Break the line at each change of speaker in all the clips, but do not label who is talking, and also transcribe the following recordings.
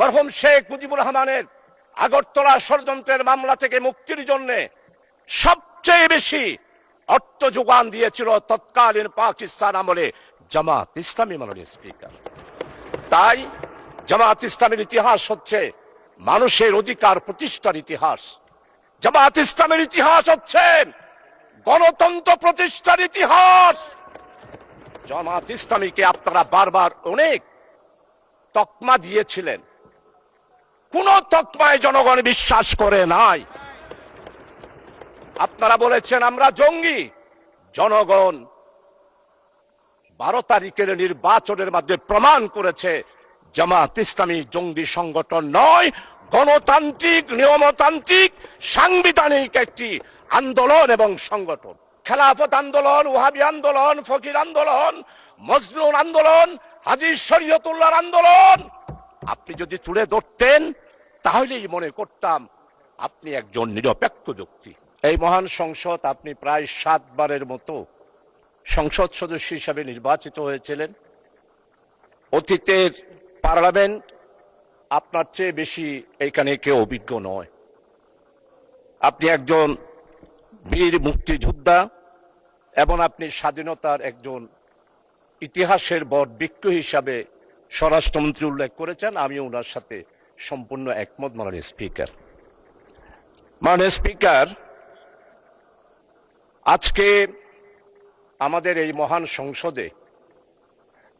মরহুম শেখ মুজিবুর রহমানের আগরতলা ষড়যন্ত্রের মামলা থেকে মুক্তির জন্য সবচেয়ে বেশি অর্থ যোগান দিয়েছিল তৎকালীন পাকিস্তান আমলে জামাত ইসলামী। মাননীয় স্পিকার, তাই জামাত ইসলামের ইতিহাস হচ্ছে মানুষের অধিকার প্রতিষ্ঠার ইতিহাস। জামাত ইসলামের ইতিহাস হচ্ছে গণতন্ত্র প্রতিষ্ঠার ইতিহাস। জামাত ইসলামীকে আপনারা বারবার অনেক তকমা দিয়েছিলেন, কোন তকমায় জনগণ বিশ্বাস করে নাই। আপনারা বলেছেন আমরা জঙ্গি। জনগণ 12 তারিখের নির্বাচনের মাধ্যমে প্রমাণ করেছে জামাত ইসলামী জঙ্গি সংগঠন নয়, গণতান্ত্রিক, নিয়মতান্ত্রিক, সাংবিধানিক একটি আন্দোলন এবং সংগঠন। খেলাফত আন্দোলন, ওয়াহাবি আন্দোলন, ফকির আন্দোলন, মজলুন আন্দোলন, হাজী শরীয়তুল্লাহর আন্দোলন আপনি যদি তুলে ধরতেন তাহলেই মনে করতাম আপনি একজন নিরপেক্ষ ব্যক্তি। এই মহান সংসদ আপনি প্রায় 7 বারের মতো সংসদ সদস্য হিসাবে নির্বাচিত হয়েছিলেন। অতীতের পার্লামেন্ট আপনার চেয়ে বেশি এখানে কেউ অভিজ্ঞ নয়। আপনি একজন বীর মুক্তিযোদ্ধা এবং আপনি স্বাধীনতার একজন ইতিহাসের বটবৃক্ষ হিসাবে স্বরাষ্ট্রমন্ত্রী উল্লেখ করেছেন। আমি ওনার সাথে সম্পূর্ণ একমত। মাননীয় স্পিকার, আজকে আমাদের এই মহান সংসদে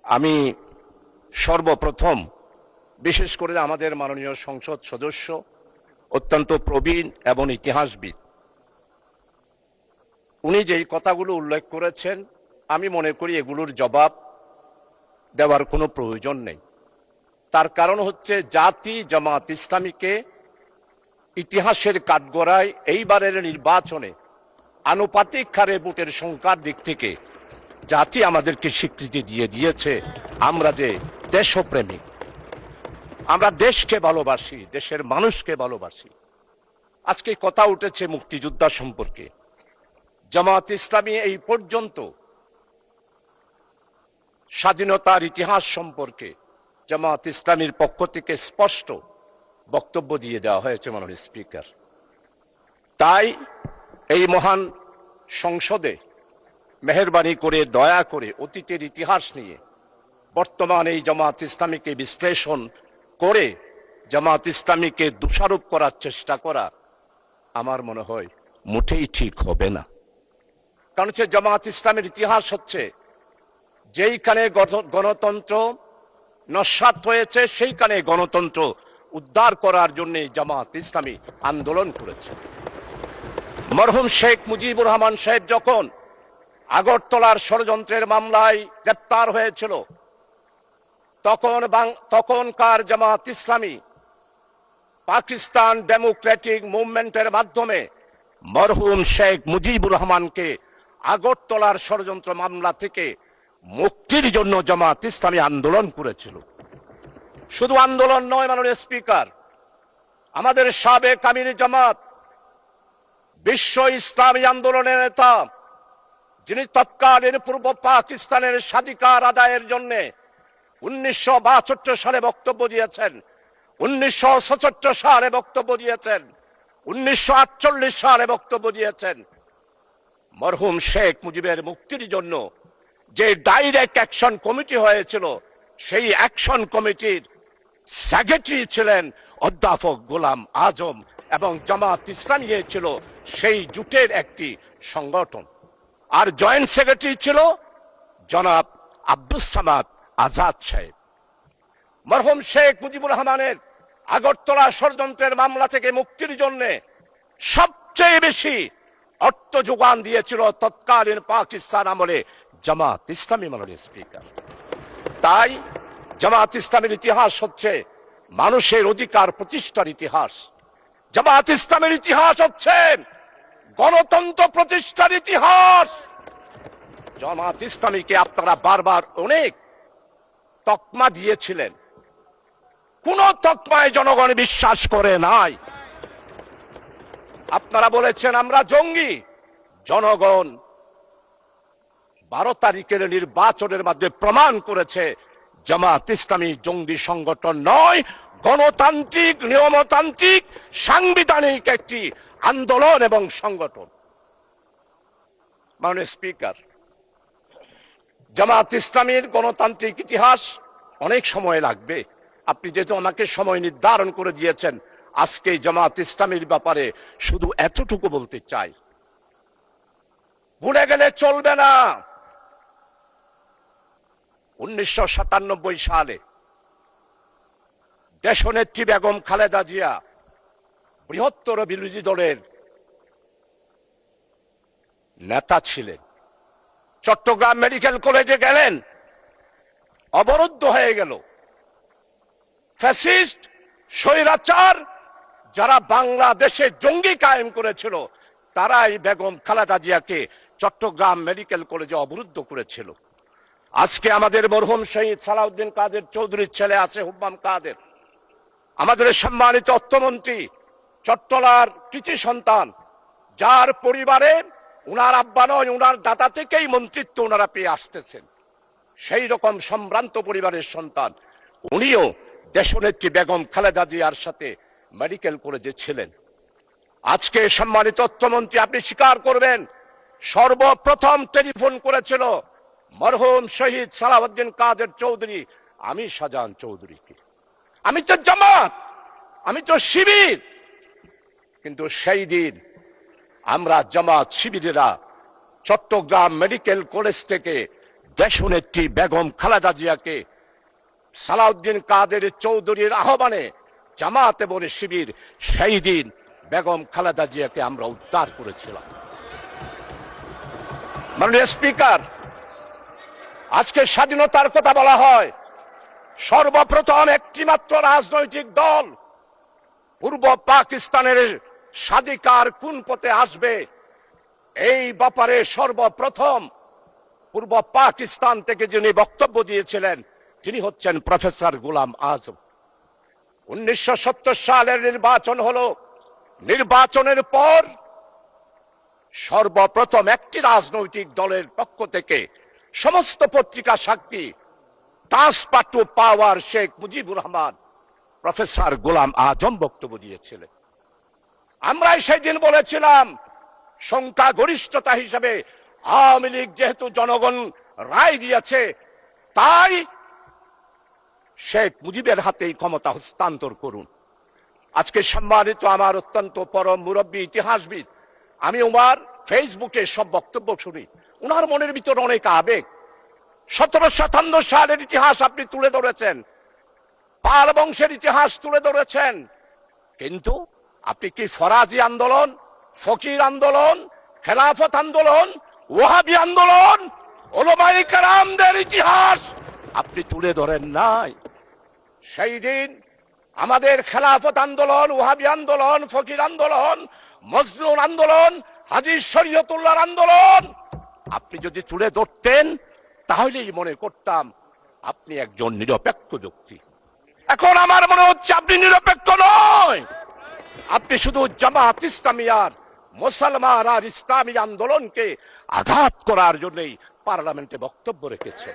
আমি সর্বপ্রথম বিশেষ করে আমাদের মাননীয় সংসদ সদস্য অত্যন্ত প্রবীণ এবং ইতিহাসবিদ, উনি যেই কথাগুলো উল্লেখ করেছেন আমি মনে করি এগুলোর জবাব দেওয়ার কোনো প্রয়োজন নেই। তার কারণ হচ্ছে জাতি জামাত ইসলামীকে ইতিহাসের কাঠগড়ায় এইবারের নির্বাচনে আনুপাতিক হারে ভোটের সংখ্যার দিক থেকে জাতি আমাদেরকে স্বীকৃতি দিয়ে দিয়েছে আমরা যে দেশপ্রেমিক, আমরা দেশকে ভালোবাসি, দেশের মানুষকে ভালোবাসি। আজকে কথা উঠেছে মুক্তিযোদ্ধা সম্পর্কে। জামাত ইসলামী এই পর্যন্ত স্বাধীনতার ইতিহাস সম্পর্কে জামাত ইসলামীর পক্ষ থেকে স্পষ্ট বক্তব্য দিয়ে দেওয়া হয়েছে। মাননীয় স্পিকার, তাই এই মহান সংসদে মেহেরবানি করে দয়া করে অতীতের ইতিহাস নিয়ে বর্তমান এই জামাত ইসলামীকে বিশ্লেষণ করে জামাত ইসলামীকে দোষারোপ করার চেষ্টা করা আমার মনে হয় মোটেই ঠিক হবে না। কারণ হচ্ছে জামাত ইসলামের ইতিহাস হচ্ছে যেইখানে গণতন্ত্র নস্যাৎ হয়েছে সেইখানে গণতন্ত্র উদ্ধার করার জন্য জামাত ইসলামী আন্দোলন করেছে। মরহুম শেখ মুজিবুর রহমান সাহেব যখন আগরতলার ষড়যন্ত্রের মামলায় গ্রেপ্তার হয়েছিল তখনকার জামাত ইসলামী পাকিস্তান ডেমোক্রেটিক মুভমেন্টের মাধ্যমে মরহুম শেখ মুজিবুর রহমানকে আগরতলার ষড়যন্ত্র মামলা থেকে মুক্তির জন্য জামাত ইসলামী আন্দোলন করেছিল। শুধু আন্দোলন নয় মাননীয় স্পিকার, আমাদের সাবেক আমির জামাত বিশ্ব ইসলামী আন্দোলনের নেতা, যিনি তৎকালীন পূর্ব পাকিস্তানের স্বাধিকার আদায়ের জন্য 1962 সালে বক্তব্য দিয়েছেন, 1967 সালে বক্তব্য দিয়েছেন, 1948 সালে বক্তব্য দিয়েছেন। মরহুম শেখ মুজিবের মুক্তির জন্য যে ডাইরেক্ট অ্যাকশন কমিটি হয়েছিল সেই অ্যাকশন কমিটির সেক্রেটারি ছিলেন অধ্যাপক গোলাম আজম এবং জামাত ইসলামী ছিল সেই জোটের একটি সংগঠন, আর জয়েন্ট সেক্রেটারি ছিল জনাব আব্দুস সামাদ আজাদ সাহেব। মরহুম শেখ মুজিবুর রহমানের আগরতলা ষড়যন্ত্রের মামলা থেকে মুক্তির জন্য সবচেয়ে বেশি অর্থ যোগান দিয়েছিল তৎকালীন পাকিস্তান আমলে জামাত ইসলামী। মাননীয় স্পিকার, তাই জামাত ইসলামের ইতিহাস হচ্ছে মানুষের অধিকার প্রতিষ্ঠার ইতিহাস। জামাত ইসলামের ইতিহাস হচ্ছে গণতন্ত্র প্রতিষ্ঠার ইতিহাস। জামাত ইসলামীকে আপনারা বারবার অনেক তকমা দিয়েছিলেন, কোন তকমায় জনগণ বিশ্বাস করে নাই। আপনারা বলেছেন আমরা জঙ্গি। জনগণ 12 তারিখের নির্বাচনের মাধ্যমে প্রমাণ করেছে জামাত ইসলামী জঙ্গি সংগঠন নয়, গণতান্ত্রিক, নিয়মতান্ত্রিক, সাংবিধানিক একটি আন্দোলন এবং সংগঠন। মাননীয় স্পিকার, জামাত ইসলামীর গণতান্ত্রিক ইতিহাস অনেক সময় লাগবে। আপনি যেহেতু আমাকে সময় নির্ধারণ করে দিয়েছেন, আজকে জামাত ইসলামীর ব্যাপারে শুধু এতটুকু বলতে চাই, ভুলে গেলে চলবে না। 1997 সালে দেশনেত্রী বেগম খালেদা জিয়া বৃহত্তর বিরোধী দলের নেতা ছিলেন। চট্টগ্রাম মেডিকেল কলেজে গেলেন, অবরুদ্ধ হয়ে গেল। ফ্যাসিস্ট, স্বৈরাচার যারা বাংলাদেশে জঙ্গি কায়েম করেছিল, তারাই বেগম খালেদা জিয়াকে চট্টগ্রাম মেডিকেল কলেজে অবরুদ্ধ করেছিল। আজকে আমাদের মরহুম শহীদ সালাউদ্দিন কাদের চৌধুরীর ছেলে আছে হুব্বাম কাদের, আমাদের সম্মানিত অর্থমন্ত্রী, চট্টলার কৃতি সন্তান, যার পরিবারে উনার আব্বা নয়, উনার দাদা থেকেই মন্ত্রিত্ব উনারা পেয়ে আসতেছেন। সেই রকম সম্ভ্রান্ত পরিবারের সন্তান উনিও দেশনেত্রী বেগম খালেদা জিয়ার সাথে মেডিকেল কলেজে ছিলেন। আজকে সম্মানিত অর্থমন্ত্রী, আপনি স্বীকার করবেন, সর্বপ্রথম টেলিফোন করেছিল মরহুম শহীদ সালাউদ্দিন কাদের চৌধুরী আমি শাহজাহান চৌধুরীকে। আমি তো জামাত, আমি তো শিবির, কিন্তু সেই দিন আমরা জামাত শিবিরেরা চট্টগ্রাম মেডিকেল কলেজ থেকে দেশনেত্রী বেগম খালেদা জিয়াকে সালাউদ্দিন কাদের চৌধুরীর আহ্বানে জামাত এবং শিবির সেই দিন বেগম খালেদা জিয়াকে আমরা উদ্ধার করেছিলাম। মাননীয় স্পিকার, আজকে স্বাধীনতার কথা বলা হয়, সর্বপ্রথম একটি মাত্র রাজনৈতিক দল পূর্ব পাকিস্তানের স্বাধিকার কোন পথে আসবে এই ব্যাপারে সর্বপ্রথম পূর্ব পাকিস্তান থেকে যিনি বক্তব্য দিয়েছিলেন তিনি হচ্ছেন প্রফেসর গোলাম আজম। 1970 সালের নির্বাচন হলো, নির্বাচনের পর সর্বপ্রথম একটি রাজনৈতিক দলের পক্ষ থেকে সমস্ত পত্রিকা সাক্ষী transfer to power Sheikh Mujibur Rahman professor Golam Azam বক্তব্য দিয়েছিলেন। আমরাই সেদিন বলেছিলাম সংখ্যাগরিষ্ঠতা হিসাবে আওয়ামী লীগ যেহেতু জনগণ রায় দিয়েছে, তাই শেখ মুজিবের হাতেই ক্ষমতা হস্তান্তর করুন। আজকে সম্মানিত আমার অত্যন্ত পরম মুরব্বী ইতিহাসবিদ, আমি ওনার ফেসবুকে সব বক্তব্য শুনি, ওনার মনের ভিতর অনেক আবেগ। 1757 সালের ইতিহাস আপনি তুলে ধরেছেন, পাল বংশের ইতিহাস তুলে ধরেছেন, কিন্তু আপনি কি ফরাজি আন্দোলন, ফকির আন্দোলন, খেলাফত আন্দোলন, ওয়াহাবি আন্দোলন, ওলামায়ে কেরামদের ইতিহাস আপনি তুলে ধরেন নাই? সেই দিন আমাদের খেলাফত আন্দোলন, ওয়াহাবি আন্দোলন, ফকির আন্দোলন, মজলুম আন্দোলন, হাজী শরীয়তুল্লাহর আন্দোলন আপনি যদি তুলে ধরতেন তাহলেই মনে করতাম আপনি একজন নিরপেক্ষ ব্যক্তি। এখন আমার মনে হচ্ছে আপনি নিরপেক্ষ নয়, আপনি শুধু জামাত ইসলামিয়ার মুসলমান আর ইসলামী আন্দোলনকে আঘাত করার জন্যই পার্লামেন্টে বক্তব্য রেখেছে।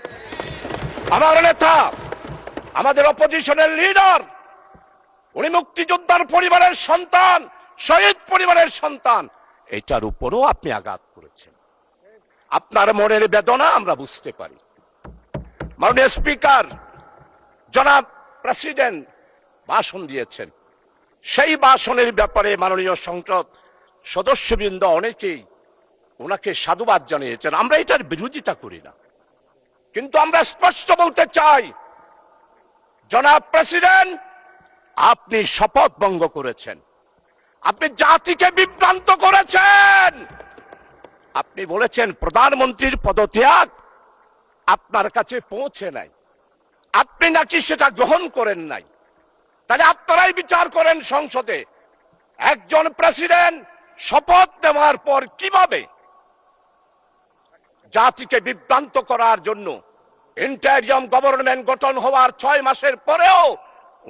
আমার নেতা, আমাদের অপোজিশনের লিডার, উনি মুক্তিযোদ্ধার পরিবারের সন্তান, শহীদ পরিবারের সন্তান, এটার উপরও আপনি আঘাত করেছেন। আপনার মনের বেদনা আমরা বুঝতে পারি। মাননীয় স্পিকার, জনাব প্রেসিডেন্ট ভাষণ দিয়েছেন, সেই ভাষণের ব্যাপারে মাননীয় সংসদ সদস্যবৃন্দ অনেকেই ওনাকে সাধুবাদ জানিয়েছেন। আমরা এটার বিরোধিতা করি না, কিন্তু আমরা স্পষ্ট বলতে চাই, জনাব প্রেসিডেন্ট, আপনি শপথ ভঙ্গ করেছেন, আপনি জাতিকে বিভ্রান্ত করেছেন। আপনি বলেছেন প্রধানমন্ত্রীর পদত্যাগ আপনার কাছে পৌঁছে নাই, আপনি নাকি সেটা গ্রহণ করেন নাই। তাহলে আপনারাই বিচার করেন সংসদে, একজন প্রেসিডেন্ট শপথ নেওয়ার পর কিভাবে জাতিকে বিভ্রান্ত করার জন্য ইন্টারিয়াম গভর্নমেন্ট গঠন হওয়ার 6 মাসের পরেও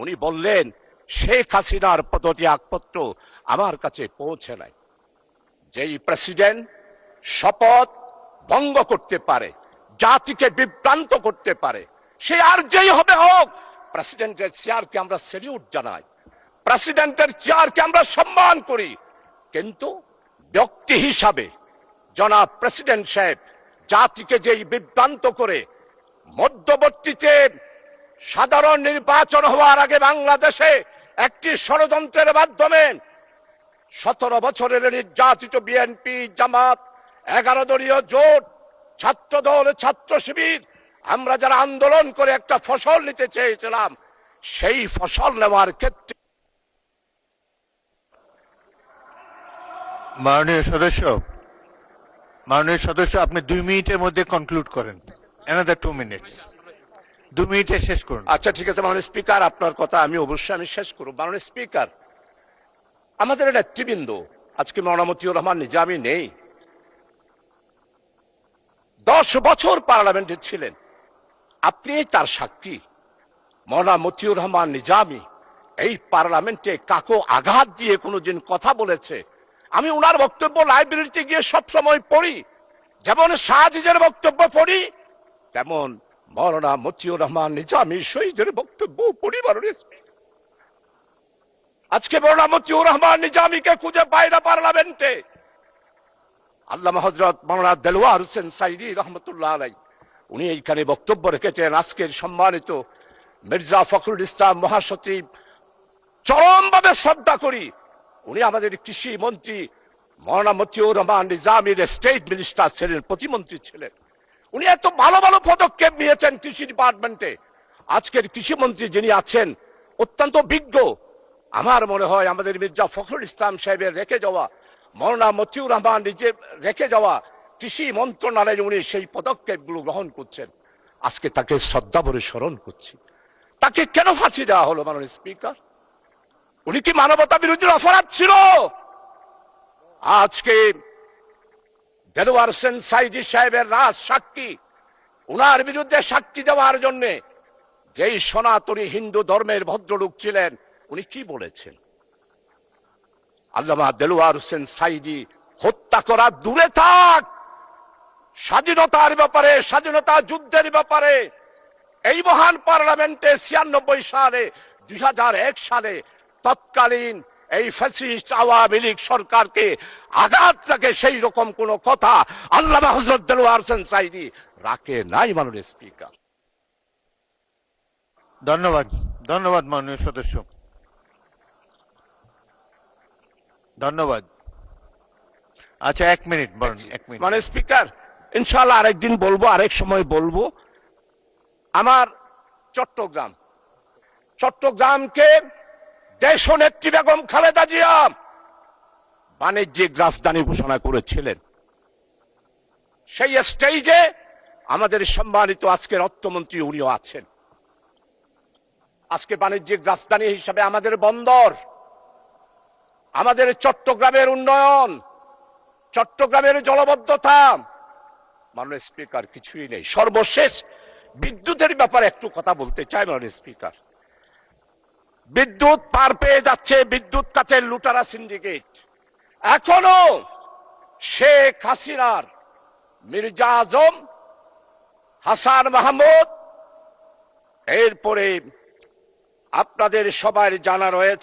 উনি বললেন শেখ হাসিনার পদত্যাগপত্র আমার কাছে পৌঁছে নাই। যেই প্রেসিডেন্ট শপথ ভঙ্গ করতে পারে, জাতিকে বিভ্রান্ত করতে পারে, সে আর যেই হবে হোক, প্রেসিডেন্টের চেয়ারকে আমরা স্যালিউট জানাই, প্রেসিডেন্টের চেয়ারকে আমরা সম্মান করি, কিন্তু ব্যক্তি হিসাবে জনাব প্রেসিডেন্ট সাহেব জাতিকে যেই বিভ্রান্ত করে মধ্যবর্তীতে সাধারণ নির্বাচন হওয়ার আগে বাংলাদেশে একটি ষড়যন্ত্রের মাধ্যমে 17 বছরের নির্যাতিত বিএনপি, জামাত, 11 দলীয় জোট, ছাত্রদল, ছাত্র শিবির, আমরা যারা আন্দোলন করে একটা ফসল নিতে চেয়েছিলাম, সেই ফসল নেওয়ার ক্ষেত্রে
মাননীয় সদস্য আপনি 2 মিনিটের মধ্যে কনক্লুড করেন। another 2 minutes, 2 মিনিটে শেষ করুন।
আচ্ছা ঠিক আছে মাননীয় স্পিকার, আপনার কথা আমি অবশ্যই শেষ করব। মাননীয় স্পিকার, আমাদের নেতৃবৃন্দ আজকে মাওলানা মতিউর রহমান নিজামী নেই, 10 বছর পার্লামেন্টে ছিলেন, আপনি তার সাক্ষী। মাওলানা মতিউর রহমান নিজামী এই পার্লামেন্টে কাকো আঘাত দিয়ে কোনোদিন কথা বলেছে? আমি উনার বক্তব্য লাইব্রেরিতে গিয়ে সবসময় পড়ি, যেমন শাহজিজের বক্তব্য পড়ি, তেমন মাওলানা মতিউর রহমান নিজামী শহীদের বক্তব্য পড়ি। মাননীয় স্পিকার, আজকে মাওলানা মতিউর রহমান নিজামীকে খুঁজে পায় না পার্লামেন্টে। আল্লামা হযরত মাওলানা দেলোয়ার হোসেন সাইদি রহমতুল্লাহ আলাইহি উনি এইখানে বক্তব্য রেখেছেন। আজকের সম্মানিত মির্জা ফখরুল ইসলাম মহাসচিব চরমভাবে শ্রদ্ধা করি, উনি আমাদের কৃষি মন্ত্রী মাওলানা মতিউর রহমান নিজামীর স্টেট মিনিস্টার ছিলেন, প্রতিমন্ত্রী ছিলেন। উনি এত ভালো ভালো পদক্ষেপ নিয়েছেন কৃষি ডিপার্টমেন্টে। আজকের কৃষিমন্ত্রী যিনি আছেন অত্যন্ত বিজ্ঞ। আমার মনে হয় আমাদের মির্জা ফখরুল ইসলাম সাহেবের রেখে যাওয়া, মাওলানা মতিউর রহমান নিজে রেখে যাওয়া কৃষি মন্ত্রণালয়ে উনি সেই পদক্ষেপগুলো গ্রহণ করছেন। আজকে তাকে শ্রদ্ধা ভরে স্মরণ করছি। তাকে কেন ফাঁসি দেওয়া হলো মাননীয় স্পিকার? উনি কি মানবতা বিরোধী অপরাধ ছিল? আজকে দেলোয়ার হোসেন সাইদি সাহেবের রাজ সাক্ষী, উনার বিরুদ্ধে সাক্ষী দেওয়ার জন্য যেই সনাতনী হিন্দু ধর্মের ভদ্রলোক ছিলেন, উনি কি বলেছেন? আল্লামা দেলোয়ার হোসেন সাইদি হত্যা করা দূরে থাক, স্বাধীনতার ব্যাপারে, স্বাধীনতা যুদ্ধের ব্যাপারে এই মহান পার্লামেন্টে 96 সালে, 2001 সালে তৎকালীন এই ফ্যাসিস্ট আওয়ামী লীগ সরকারকে আঘাত লাগে সেই রকম কোন কথা আল্লামা হযরত দেলোয়ার হোসেন সাইদি রাখে নাই। মাননীয় স্পিকার,
ধন্যবাদ মাননীয় সদস্য, ধন্যবাদ। আচ্ছা 1 মিনিট বলেন, 1 মিনিট।
মাননীয় স্পিকার, ইনশাআল্লাহ আরেকদিন বলবো, আরেক সময় বলবো। আমার চট্টগ্রামকে দেশনেত্রী বেগম খালেদা জিয়া বাণিজ্যিক রাজধানী ঘোষণা করেছিলেন। সেই স্টেজে আমাদের সম্মানিত আজকের অর্থমন্ত্রী উনিও আছেন। আজকে বাণিজ্যিক রাজধানী হিসাবে আমাদের বন্দর, আমাদের চট্টগ্রামের উন্নয়ন, চট্টগ্রামের জলবদ্ধতা, মাননীয় স্পিকার কিছুই নেই। সর্বশেষ বিদ্যুতের ব্যাপারে একটু কথা বলতে চাই। মাননীয় স্পিকার, বিদ্যুৎ পার পেয়ে যাচ্ছে বিদ্যুৎ কাটের লুটারা সিন্ডিকেট। এখনো শেখ হাসিনার, মির্জা আজম, হাসান মাহমুদ, এরপরে আপনাদের সবার জানা রয়েছে